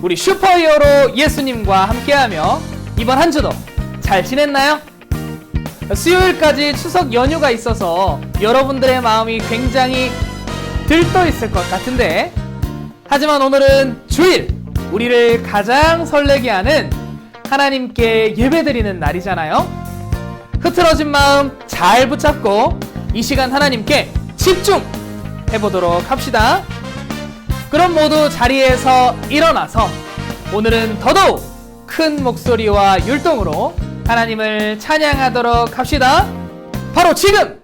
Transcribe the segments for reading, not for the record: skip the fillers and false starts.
우리 슈퍼히어로 예수님과 함께하며 이번 한 주도 잘 지냈나요? 수요일까지 추석 연휴가 있어서 여러분들의 마음이 굉장히 들떠 있을 것 같은데, 하지만 오늘은 주일, 우리를 가장 설레게 하는 하나님께 예배드리는 날이잖아요. 흐트러진 마음 잘 붙잡고 이 시간 하나님께 집중해보도록 합시다. 그럼 모두 자리에서 일어나서 오늘은 더더욱 큰 목소리와 율동으로 하나님을 찬양하도록 합시다. 바로 지금!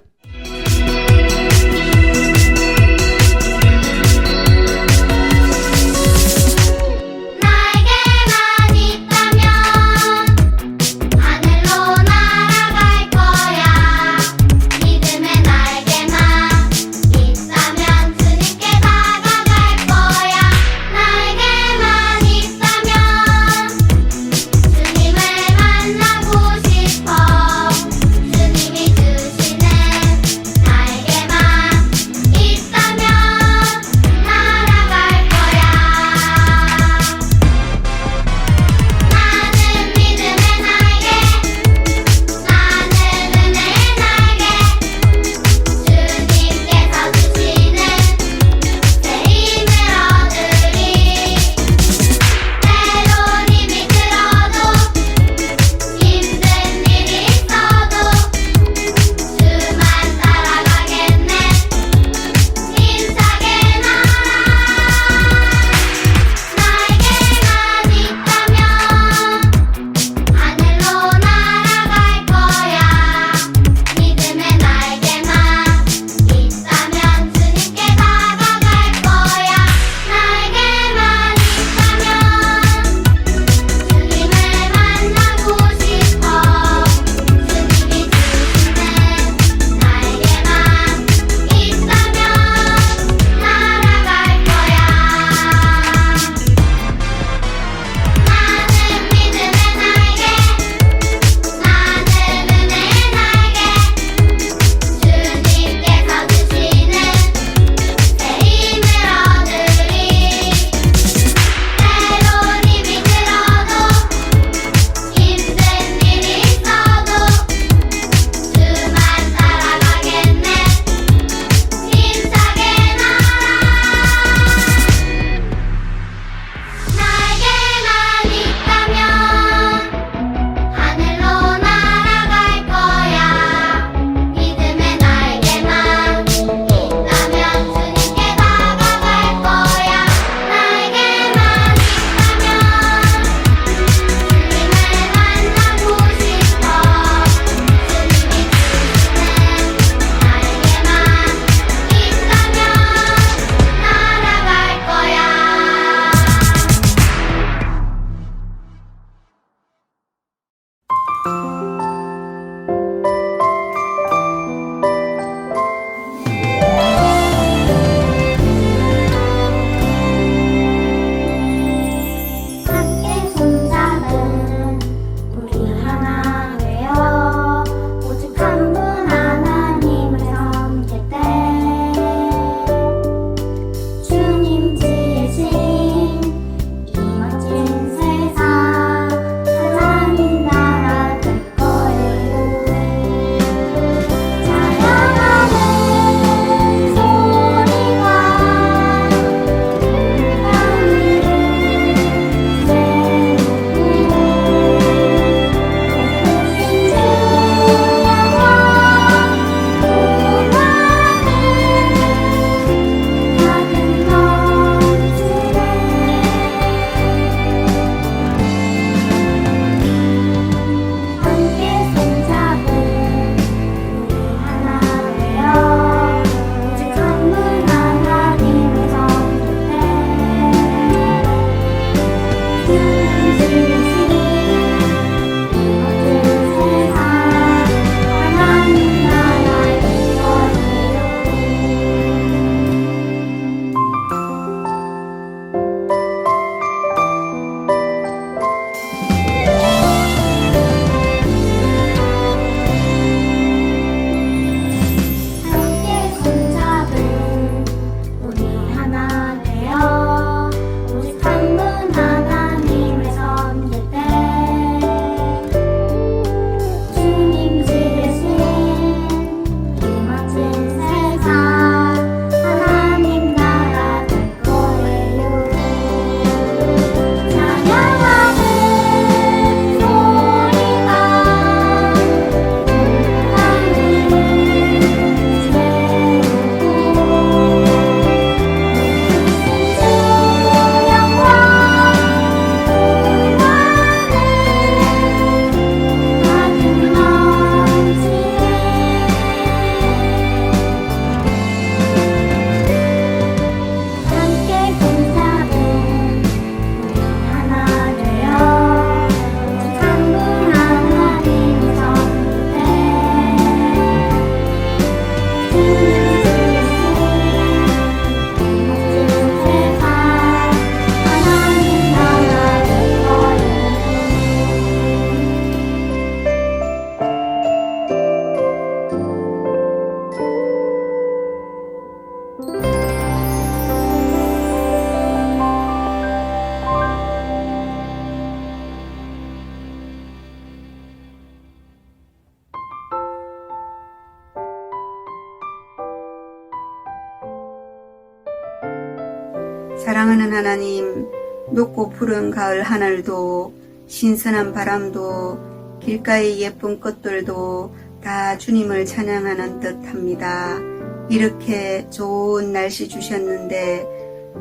사랑하는 하나님, 높고 푸른 가을 하늘도 신선한 바람도 길가의 예쁜 꽃들도 다 주님을 찬양하는 듯합니다. 이렇게 좋은 날씨 주셨는데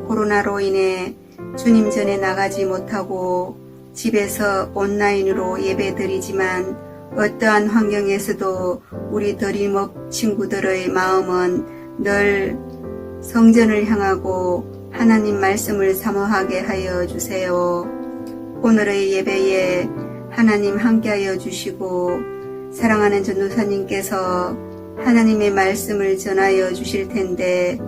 코로나로 인해 주님 전에 나가지 못하고 집에서 온라인으로 예배드리지만 어떠한 환경에서도 우리 드림업 친구들의 마음은 늘 성전을 향하고 하나님 말씀을 사모하게 하여 주세요. 오늘의 예배에 하나님 함께하여 주시고 사랑하는 전도사님께서 하나님의 말씀을 전하여 주실 텐데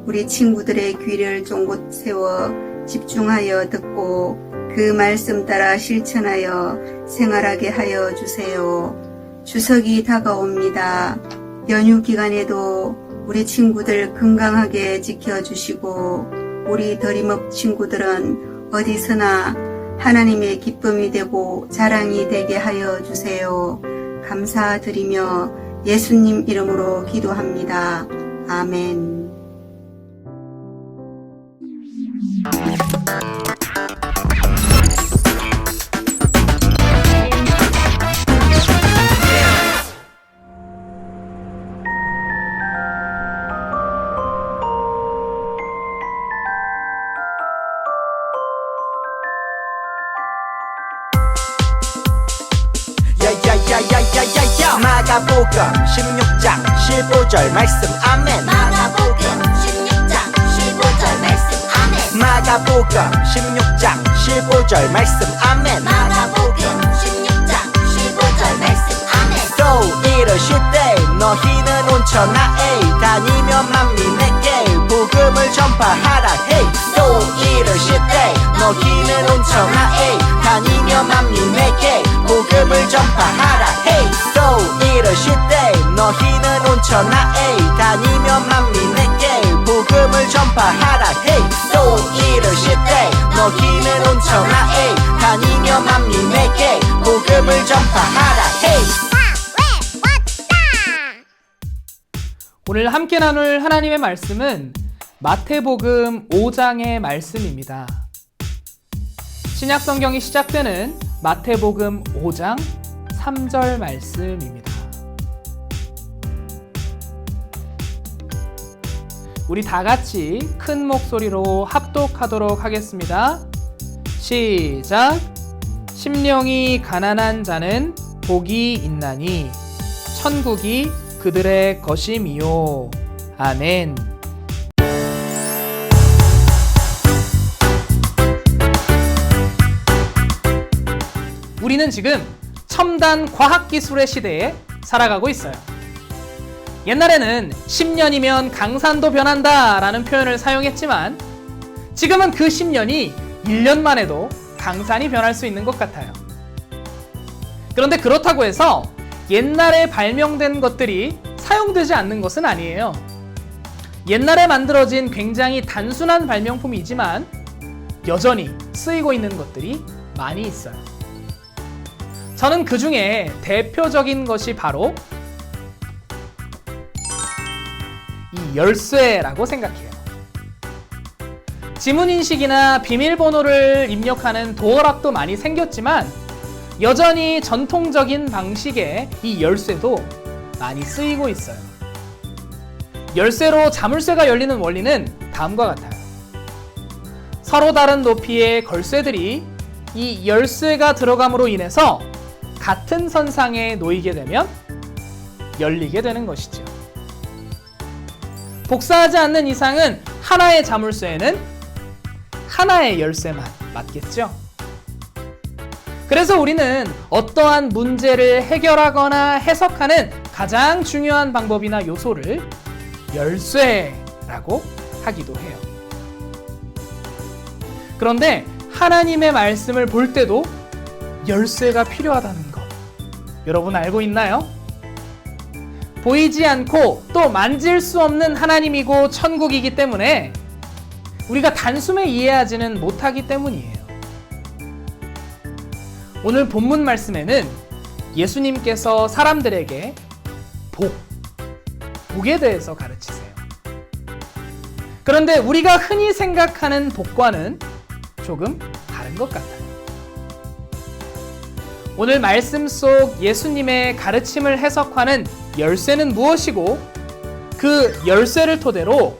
우리 친구들의 귀를 쫑긋 세워 집중하여 듣고 그 말씀 따라 실천하여 생활하게 하여 주세요. 추석이 다가옵니다. 연휴 기간에도 우리 친구들 건강하게 지켜주시고 우리 드림업 친구들은 어디서나 하나님의 기쁨이 되고 자랑이 되게 하여 주세요. 감사드리며 예수님 이름으로 기도합니다. 아멘. 야야야야야야야 마가복음 16장 15절 말씀 아멘. 마가복음 16장 15절 말씀 아멘. 마가복음 16장 15절 말씀 아멘. 마가복음 16장 15절 말씀 아멘. 또 이르실 때 너희는 온 천하에 다니며 만민에게 복음을 전파하라 헤이. 또 이르실 때 너희는 온 천하에 다니며 만민에게 복음을 전파하라 헤이. 또 이르실 때 너희는 온 천하에 다니며 만민에게 복음을 전파하라 헤이. 또 이르실 때 너희는 온 천하에 다니며 만민에게 복음을 전파하라 헤이. 오늘 함께 나눌 하나님의 말씀은 마태복음 5장의 말씀입니다. 신약 성경이 시작되는 마태복음 5장 3절 말씀입니다. 우리 다 같이 큰 목소리로 합독하도록 하겠습니다. 시작! 심령이 가난한 자는 복이 있나니 천국이 그들의 것임이요. 아멘. 우리는 지금 첨단 과학기술의 시대에 살아가고 있어요. 옛날에는 10년이면 강산도 변한다 라는 표현을 사용했지만 지금은 그 10년이 1년만 해도 강산이 변할 수 있는 것 같아요. 그런데 그렇다고 해서 옛날에 발명된 것들이 사용되지 않는 것은 아니에요. 옛날에 만들어진 굉장히 단순한 발명품이지만 여전히 쓰이고 있는 것들이 많이 있어요. 저는 그 중에 대표적인 것이 바로 이 열쇠라고 생각해요. 지문인식이나 비밀번호를 입력하는 도어락도 많이 생겼지만 여전히 전통적인 방식의 이 열쇠도 많이 쓰이고 있어요. 열쇠로 자물쇠가 열리는 원리는 다음과 같아요. 서로 다른 높이의 걸쇠들이 이 열쇠가 들어감으로 인해서 같은 선상에 놓이게 되면 열리게 되는 것이죠. 복사하지 않는 이상은 하나의 자물쇠에는 하나의 열쇠만 맞겠죠. 그래서 우리는 어떠한 문제를 해결하거나 해석하는 가장 중요한 방법이나 요소를 열쇠라고 하기도 해요. 그런데 하나님의 말씀을 볼 때도 열쇠가 필요하다는 것 여러분 알고 있나요? 보이지 않고 또 만질 수 없는 하나님이고 천국이기 때문에 우리가 단숨에 이해하지는 못하기 때문이에요. 오늘 본문 말씀에는 예수님께서 사람들에게 복에 대해서 가르치세요. 그런데 우리가 흔히 생각하는 복과는 조금 다른 것 같아요. 오늘 말씀 속 예수님의 가르침을 해석하는 열쇠는 무엇이고 그 열쇠를 토대로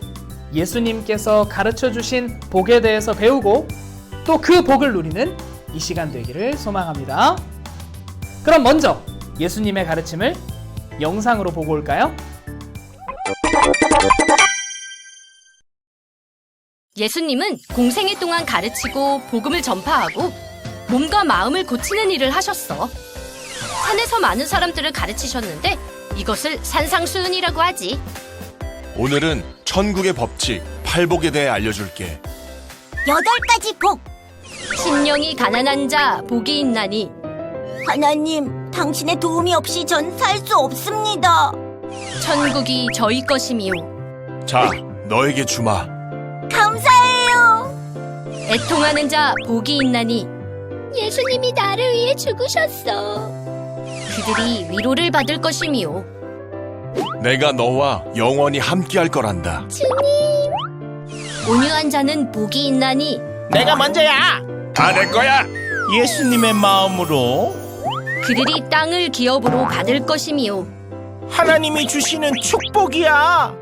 예수님께서 가르쳐 주신 복에 대해서 배우고 또 그 복을 누리는 이 시간 되기를 소망합니다. 그럼 먼저 예수님의 가르침을 영상으로 보고 올까요? 예수님은 공생애 동안 가르치고 복음을 전파하고 몸과 마음을 고치는 일을 하셨어. 산에서 많은 사람들을 가르치셨는데 이것을 산상수훈이라고 하지. 오늘은 천국의 법칙, 팔복에 대해 알려줄게. 8가지 복. 심령이 가난한 자 복이 있나니. 하나님, 당신의 도움이 없이 전 살 수 없습니다. 천국이 저희 것이미요. 자, 너에게 주마. 감사해요. 애통하는 자 복이 있나니. 예수님이 나를 위해 죽으셨어. 그들이 위로를 받을 것이미요. 내가 너와 영원히 함께할 거란다. 온유한 자는 복이 있나니. 내가 먼저야. 다 내 거야. 예수님의 마음으로 그들이 땅을 기업으로 받을 것이미요. 하나님이 주시는 축복이야.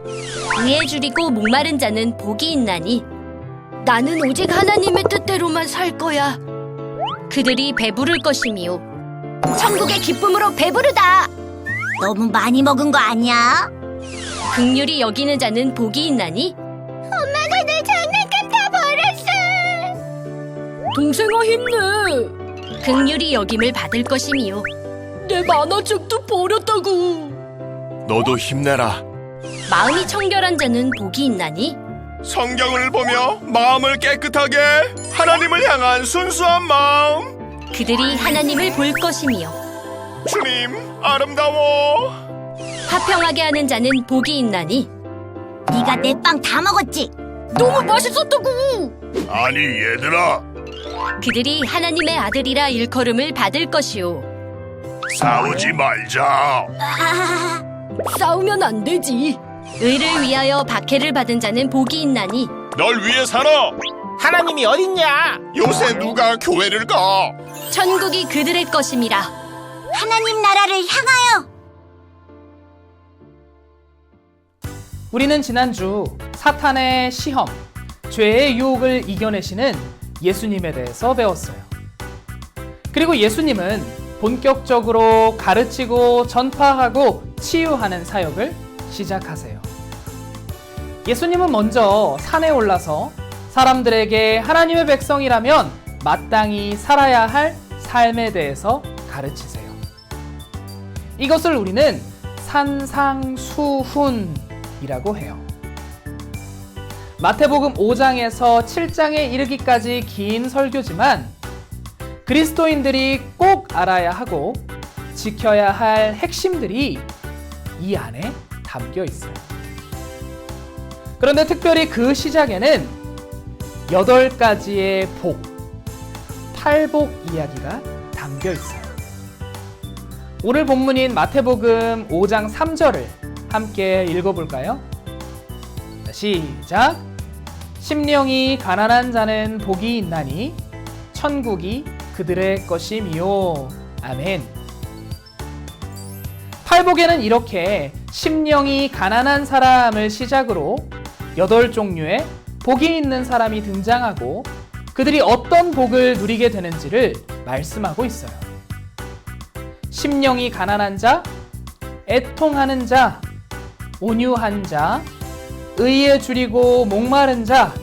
의에 줄이고 목마른 자는 복이 있나니. 나는 오직 하나님의 뜻대로만 살 거야. 그들이 배부를 것이미요. 천국의 기쁨으로 배부르다. 너무 많이 먹은 거 아니야? 긍휼히 여기는 자는 복이 있나니. 엄마가 내 장난감 다 버렸어. 동생아 힘내. 긍휼히 여김을 받을 것이미요. 내 만화책도 버렸다고. 너도 힘내라. 마음이 청결한 자는 복이 있나니. 성경을 보며 마음을 깨끗하게 하나님을 향한 순수한 마음. 그들이 하나님을 볼 것이미요. 주님, 아름다워. 화평하게 하는 자는 복이 있나니. 네가 내 빵 다 먹었지? 너무 맛있었다고. 아니, 얘들아. 그들이 하나님의 아들이라 일컬음을 받을 것이요. 싸우지 말자. 싸우면 안 되지. 의를 위하여 박해를 받은 자는 복이 있나니. 널 위해 살아. 하나님이 어딨냐? 요새 누가 교회를 가? 천국이 그들의 것임이라. 하나님 나라를 향하여. 우리는 지난주 사탄의 시험, 죄의 유혹을 이겨내시는 예수님에 대해서 배웠어요. 그리고 예수님은 본격적으로 가르치고 전파하고 치유하는 사역을 시작하세요. 예수님은 먼저 산에 올라서 사람들에게 하나님의 백성이라면 마땅히 살아야 할 삶에 대해서 가르치세요. 이것을 우리는 산상수훈이라고 해요. 마태복음 5장에서 7장에 이르기까지 긴 설교지만 그리스도인들이 꼭 알아야 하고 지켜야 할 핵심들이 이 안에 담겨 있어요. 그런데 특별히 그 시작에는 8가지의 복, 팔복 이야기가 담겨 있어요. 오늘 본문인 마태복음 5장 3절을 함께 읽어볼까요? 시작! 심령이 가난한 자는 복이 있나니 천국이 그들의 것이미요. 아멘. 팔복에는 이렇게 심령이 가난한 사람을 시작으로 8종류의 복이 있는 사람이 등장하고 그들이 어떤 복을 누리게 되는지를 말씀하고 있어요. 심령이 가난한 자, 애통하는 자, 온유한 자, 의에 줄이고 목마른 자,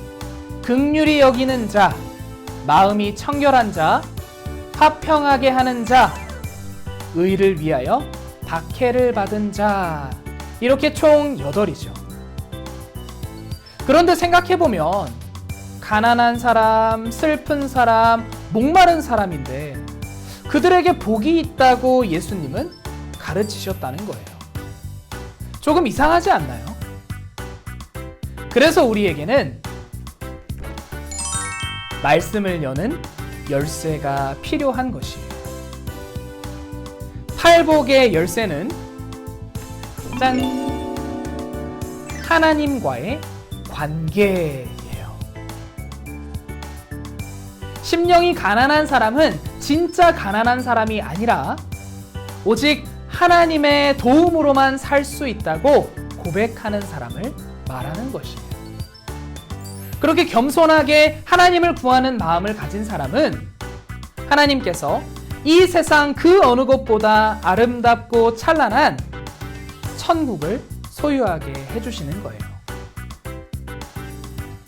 긍휼히 여기는 자, 마음이 청결한 자, 화평하게 하는 자, 의를 위하여 박해를 받은 자, 이렇게 총 8이죠. 그런데 생각해보면 가난한 사람, 슬픈 사람, 목마른 사람인데 그들에게 복이 있다고 예수님은 가르치셨다는 거예요. 조금 이상하지 않나요? 그래서 우리에게는 말씀을 여는 열쇠가 필요한 것이에요. 팔복의 열쇠는 짠! 하나님과의 관계예요. 심령이 가난한 사람은 진짜 가난한 사람이 아니라 오직 하나님의 도움으로만 살 수 있다고 고백하는 사람을 말하는 것이에요. 그렇게 겸손하게 하나님을 구하는 마음을 가진 사람은 하나님께서 이 세상 그 어느 것보다 아름답고 찬란한 천국을 소유하게 해주시는 거예요.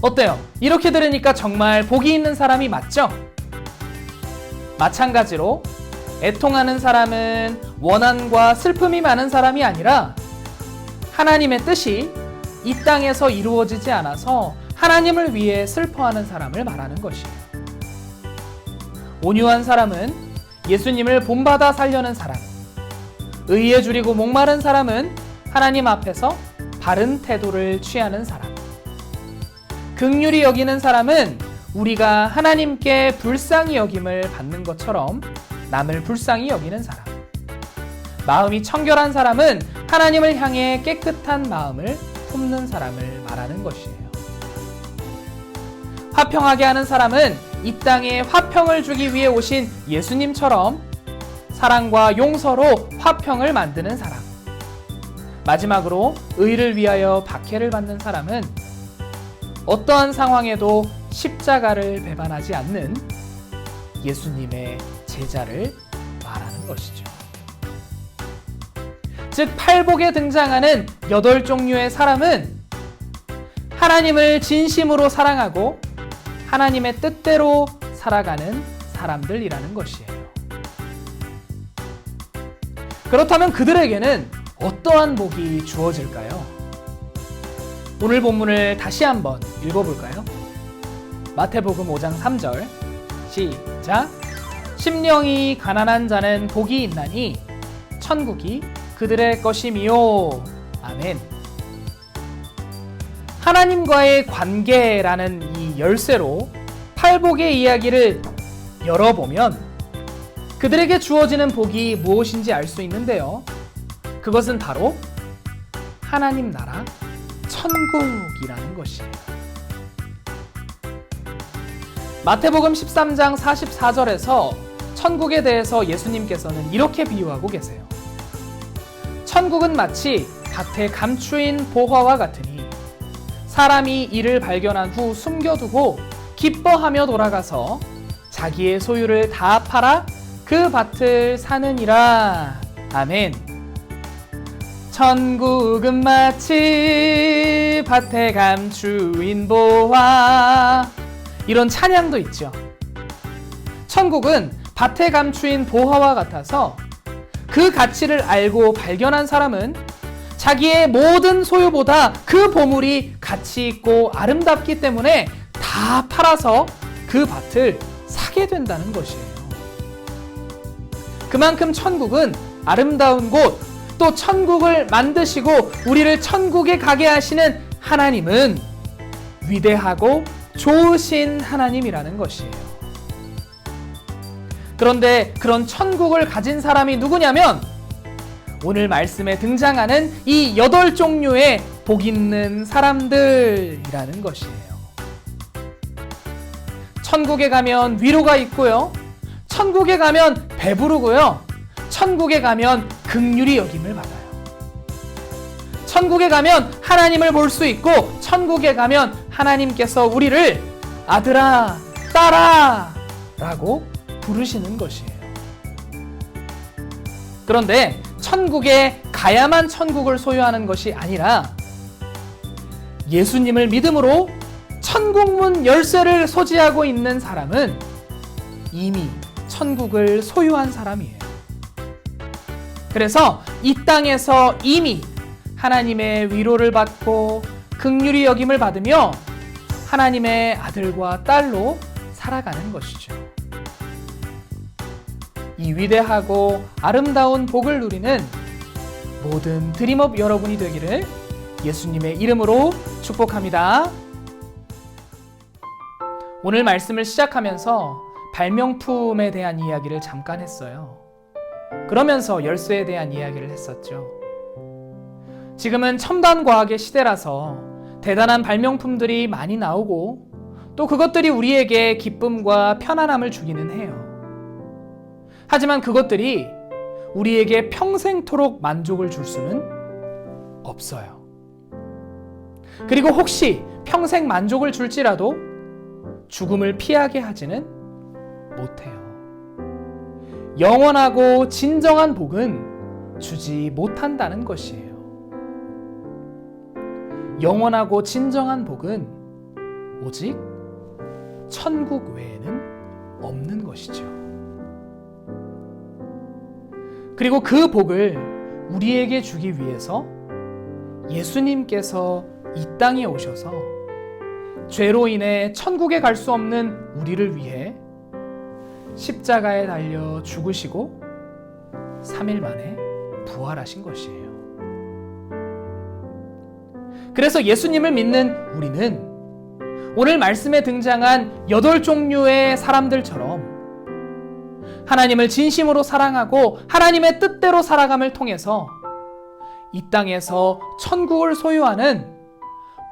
어때요? 이렇게 들으니까 정말 복이 있는 사람이 맞죠? 마찬가지로 애통하는 사람은 원한과 슬픔이 많은 사람이 아니라 하나님의 뜻이 이 땅에서 이루어지지 않아서 하나님을 위해 슬퍼하는 사람을 말하는 것이에요. 온유한 사람은 예수님을 본받아 살려는 사람, 의에 줄이고 목마른 사람은 하나님 앞에서 바른 태도를 취하는 사람, 긍휼히 여기는 사람은 우리가 하나님께 불쌍히 여김을 받는 것처럼 남을 불쌍히 여기는 사람, 마음이 청결한 사람은 하나님을 향해 깨끗한 마음을 품는 사람을 말하는 것이에요. 화평하게 하는 사람은 이 땅에 화평을 주기 위해 오신 예수님처럼 사랑과 용서로 화평을 만드는 사람, 마지막으로 의를 위하여 박해를 받는 사람은 어떠한 상황에도 십자가를 배반하지 않는 예수님의 제자를 말하는 것이죠. 즉 팔복에 등장하는 8종류의 사람은 하나님을 진심으로 사랑하고 하나님의 뜻대로 살아가는 사람들이라는 것이에요. 그렇다면 그들에게는 어떠한 복이 주어질까요? 오늘 본문을 다시 한번 읽어볼까요? 마태복음 5장 3절 시작. 심령이 가난한 자는 복이 있나니 천국이 그들의 것이미요. 아멘. 하나님과의 관계라는 이 열쇠로 팔복의 이야기를 열어보면 그들에게 주어지는 복이 무엇인지 알 수 있는데요. 그것은 바로 하나님 나라 천국이라는 것이에요. 마태복음 13장 44절에서 천국에 대해서 예수님께서는 이렇게 비유하고 계세요. 천국은 마치 밭에 감추인 보화와 같으니 사람이 이를 발견한 후 숨겨두고 기뻐하며 돌아가서 자기의 소유를 다 팔아 그 밭을 사느니라. 아멘. 천국은 마치 밭에 감추인 보화. 이런 찬양도 있죠. 천국은 밭에 감추인 보화와 같아서 그 가치를 알고 발견한 사람은 자기의 모든 소유보다 그 보물이 가치 있고 아름답기 때문에 다 팔아서 그 밭을 사게 된다는 것이에요. 그만큼 천국은 아름다운 곳, 또 천국을 만드시고 우리를 천국에 가게 하시는 하나님은 위대하고 좋으신 하나님이라는 것이에요. 그런데 그런 천국을 가진 사람이 누구냐면 오늘 말씀에 등장하는 이 8종류의 복 있는 사람들이라는 것이에요. 천국에 가면 위로가 있고요. 천국에 가면 배부르고요. 천국에 가면 긍휼히 여김을 받아요. 천국에 가면 하나님을 볼 수 있고 천국에 가면 하나님께서 우리를 아들아, 딸아 라고 부르시는 것이에요. 그런데 천국에 가야만 천국을 소유하는 것이 아니라 예수님을 믿음으로 천국문 열쇠를 소지하고 있는 사람은 이미 천국을 소유한 사람이에요. 그래서 이 땅에서 이미 하나님의 위로를 받고 긍휼히 여김을 받으며 하나님의 아들과 딸로 살아가는 것이죠. 이 위대하고 아름다운 복을 누리는 모든 드림업 여러분이 되기를 예수님의 이름으로 축복합니다. 오늘 말씀을 시작하면서 발명품에 대한 이야기를 잠깐 했어요. 그러면서 열쇠에 대한 이야기를 했었죠. 지금은 첨단 과학의 시대라서 대단한 발명품들이 많이 나오고 또 그것들이 우리에게 기쁨과 편안함을 주기는 해요. 하지만 그것들이 우리에게 평생토록 만족을 줄 수는 없어요. 그리고 혹시 평생 만족을 줄지라도 죽음을 피하게 하지는 못해요. 영원하고 진정한 복은 주지 못한다는 것이에요. 영원하고 진정한 복은 오직 천국 외에는 없는 것이죠. 그리고 그 복을 우리에게 주기 위해서 예수님께서 이 땅에 오셔서 죄로 인해 천국에 갈 수 없는 우리를 위해 십자가에 달려 죽으시고 3일 만에 부활하신 것이에요. 그래서 예수님을 믿는 우리는 오늘 말씀에 등장한 8종류의 사람들처럼 하나님을 진심으로 사랑하고 하나님의 뜻대로 살아감을 통해서 이 땅에서 천국을 소유하는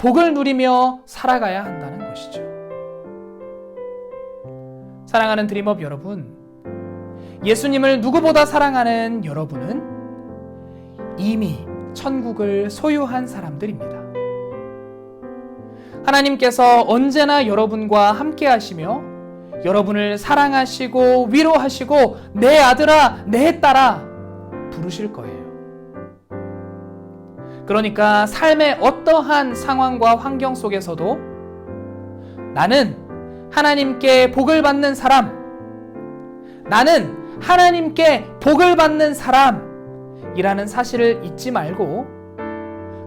복을 누리며 살아가야 한다는 것이죠. 사랑하는 드림업 여러분, 예수님을 누구보다 사랑하는 여러분은 이미 천국을 소유한 사람들입니다. 하나님께서 언제나 여러분과 함께 하시며 여러분을 사랑하시고 위로하시고 내 아들아, 내 딸아 부르실 거예요. 그러니까 삶의 어떠한 상황과 환경 속에서도 나는 하나님께 복을 받는 사람, 나는 하나님께 복을 받는 사람이라는 사실을 잊지 말고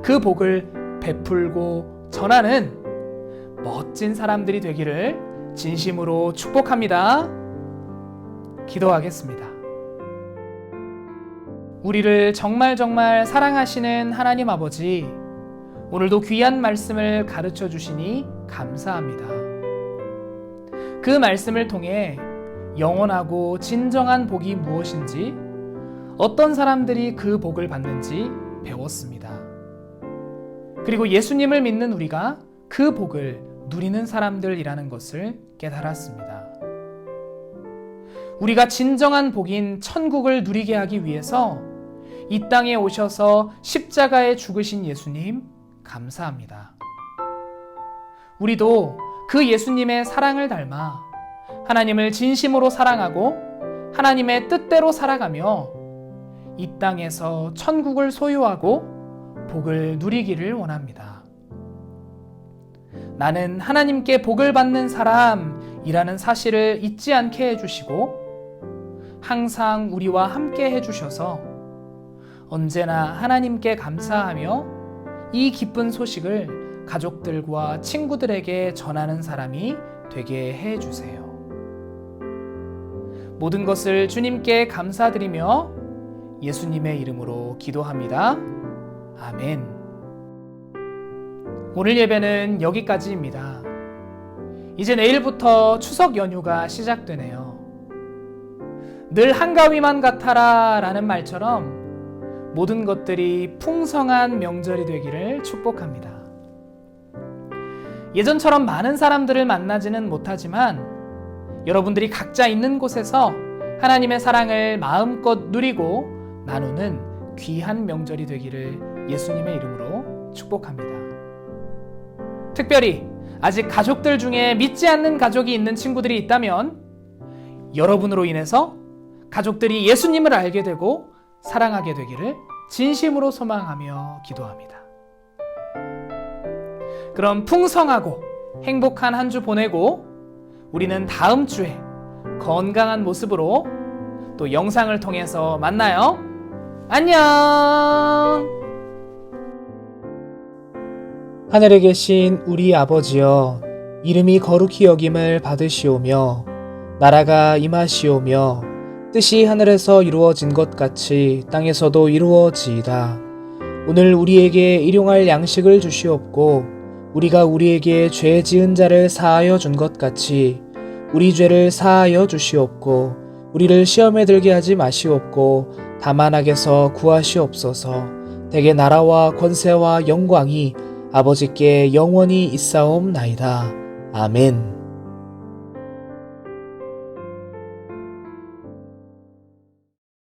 그 복을 베풀고 전하는 멋진 사람들이 되기를 진심으로 축복합니다. 기도하겠습니다. 우리를 정말 사랑하시는 하나님 아버지, 오늘도 귀한 말씀을 가르쳐 주시니 감사합니다. 그 말씀을 통해 영원하고 진정한 복이 무엇인지, 어떤 사람들이 그 복을 받는지 배웠습니다. 그리고 예수님을 믿는 우리가 그 복을 누리는 사람들이라는 것을 깨달았습니다. 우리가 진정한 복인 천국을 누리게 하기 위해서 이 땅에 오셔서 십자가에 죽으신 예수님 감사합니다. 우리도 그 예수님의 사랑을 닮아 하나님을 진심으로 사랑하고 하나님의 뜻대로 살아가며 이 땅에서 천국을 소유하고 복을 누리기를 원합니다. 나는 하나님께 복을 받는 사람이라는 사실을 잊지 않게 해주시고 항상 우리와 함께 해주셔서 언제나 하나님께 감사하며 이 기쁜 소식을 가족들과 친구들에게 전하는 사람이 되게 해주세요. 모든 것을 주님께 감사드리며 예수님의 이름으로 기도합니다. 아멘. 오늘 예배는 여기까지입니다. 이제 내일부터 추석 연휴가 시작되네요. 늘 한가위만 같아라 라는 말처럼 모든 것들이 풍성한 명절이 되기를 축복합니다. 예전처럼 많은 사람들을 만나지는 못하지만 여러분들이 각자 있는 곳에서 하나님의 사랑을 마음껏 누리고 나누는 귀한 명절이 되기를 예수님의 이름으로 축복합니다. 특별히 아직 가족들 중에 믿지 않는 가족이 있는 친구들이 있다면 여러분으로 인해서 가족들이 예수님을 알게 되고 사랑하게 되기를 진심으로 소망하며 기도합니다. 그럼 풍성하고 행복한 한 주 보내고 우리는 다음 주에 건강한 모습으로 또 영상을 통해서 만나요. 안녕! 하늘에 계신 우리 아버지여, 이름이 거룩히 여김을 받으시오며 나라가 임하시오며 뜻이 하늘에서 이루어진 것 같이 땅에서도 이루어지이다. 오늘 우리에게 일용할 양식을 주시옵고 우리가 우리에게 죄 지은 자를 사하여 준 것 같이 우리 죄를 사하여 주시옵고 우리를 시험에 들게 하지 마시옵고 다만 악에서 구하시옵소서. 대개 나라와 권세와 영광이 아버지께 영원히 있사옵나이다. 아멘.